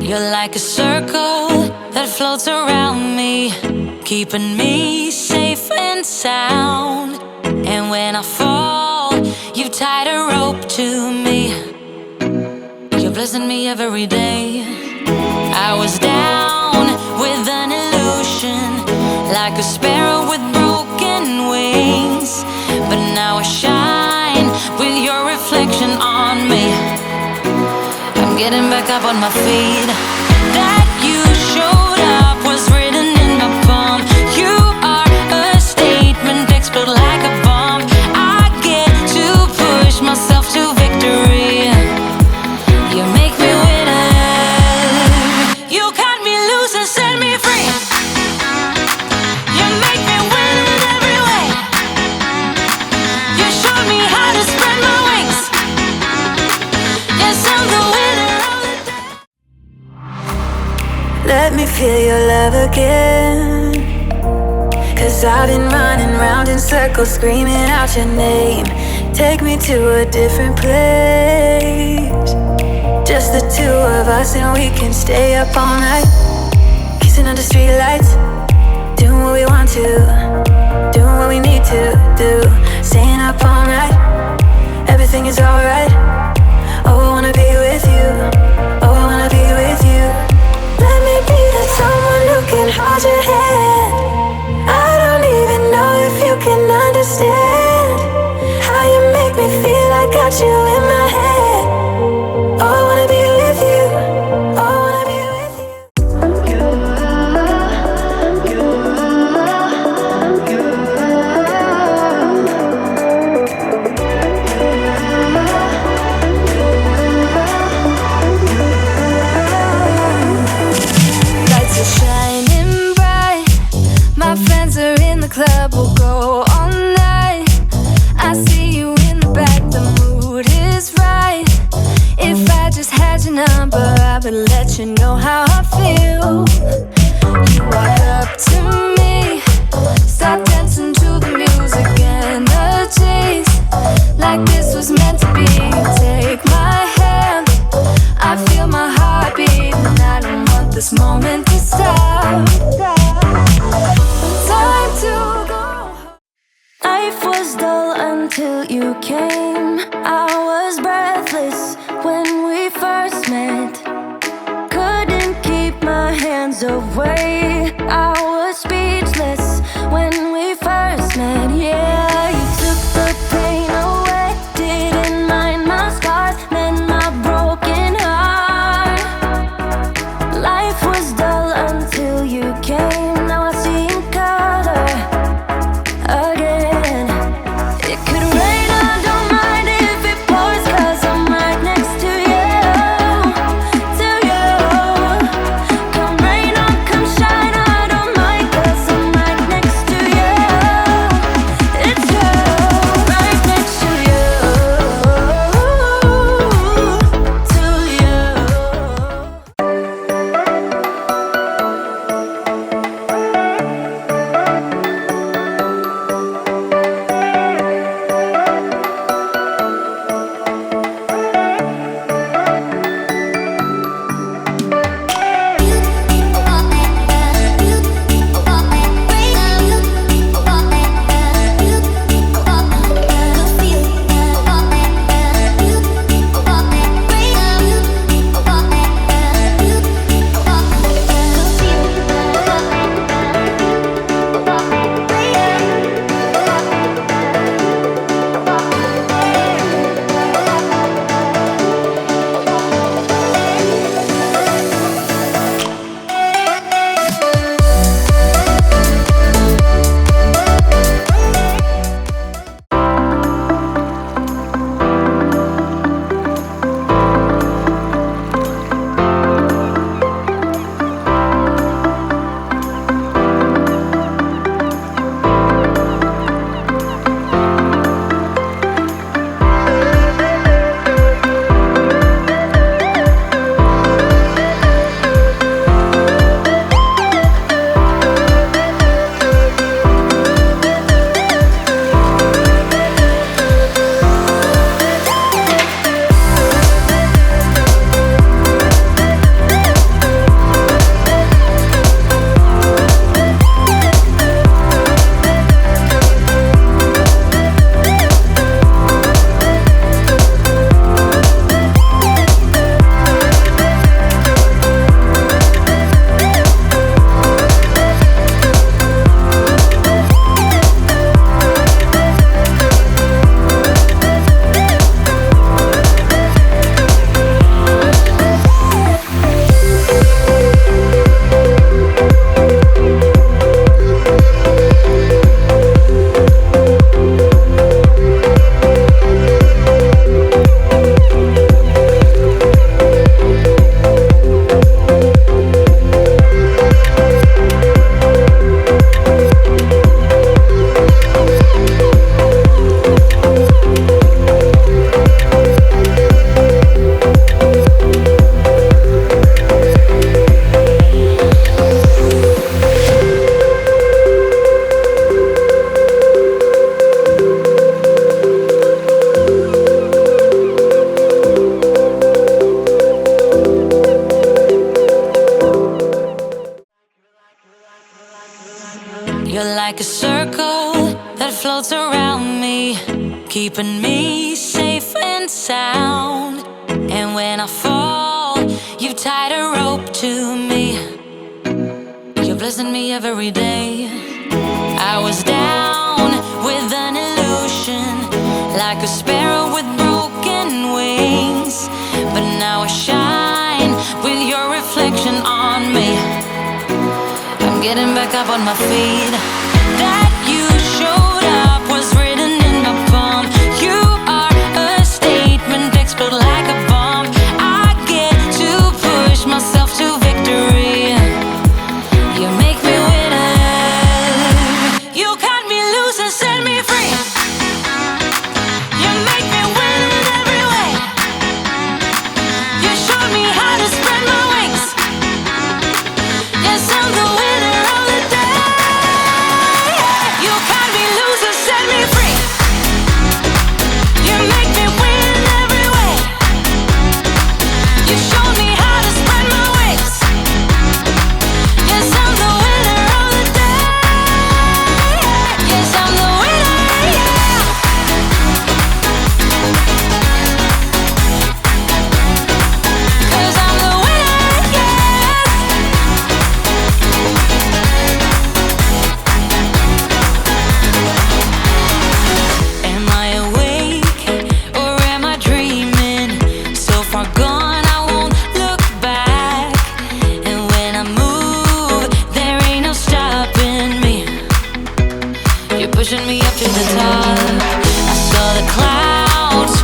You're like a circle that floats around me, keeping me safe and sound. And when I fall, you tied a rope to me. You're blessing me every day. I was down with an illusion, like a sparrow with broken wings, but now I shine with your reflection on me. I'm getting back up on my feet. That you showed up was written in my palm. You are a statement, explode like a bomb. I get to push myself to victory. You make me winner. You cut me loose and set me free. You make me win in every way. You showed me how to spread my wings. Yes, I'm the winner of the day. Let me feel your love again, 'cause I've been running round in circles, screaming out your name. Take me to a different place, just the two of us, and we can stay up all night, kissing under street lights, doing what we want to, doing what we need to do, staying up all night. Everything is alright. Oh, I wanna be with you. Oh, I wanna be with you. Let me be that someone who can hold your hand. I don't even know if you can understand how you make me feel. I got you in my head. Oh, I wanna be with you. Oh, I wanna be with you. Lights are shining bright. My friends are in the club, we'll go all night. I see you in the back, the mood is right. If I just had your number, I would let you know how I feel. You walk up to me, start dancing to the music, energies like this was meant to be. Take my hand, I feel my heart beat, and I don't want this moment to stop. Time to go. Life was dull until you came. I was breathless when we first met. Couldn't keep my hands away. I was speechless when we first met. Yeah, you took the pain away. Didn't mind my scars, mend my broken heart. Life was dull until you came. Now I see in color again. It could rain, I don't mind if it pours, 'cause I'm right next to you, to you. Come rain or come shine, like a circle that floats around me, keeping me safe and sound. And when I fall, you tied a rope to me. You're blessing me every day. I was down with an illusion, like a sparrow with broken wings, but now I shine with your reflection on me. I'm getting back up on my feet. That you showed up was written in my palm. You are a statement, explode like a bomb. I get to push myself to victory. You make me winner. You cut me loose and set me free. You make me win in every way. You showed me how to spread my wings. Yes, I'm the winner of the day. You cut me loose and set me free. You make me win in every way. You showed me how to spread my wings. Yes, I'm the winner of the day. Yes, I'm the winner, yeah. 'Cause I'm the winner, yes. Am I awake or am I dreaming? So far gone, I won't look back. And when I move, there ain't no stopping me. You're pushing me up to the top. I saw the clouds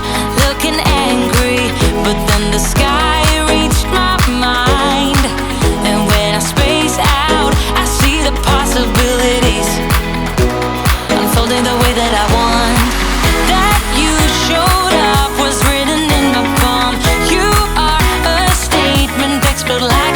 looking angry, but then the sky reached my mind. And when I space out, I see the possibilities unfolding the way that I want. That you showed up was written in my palm. You are a statement, explode like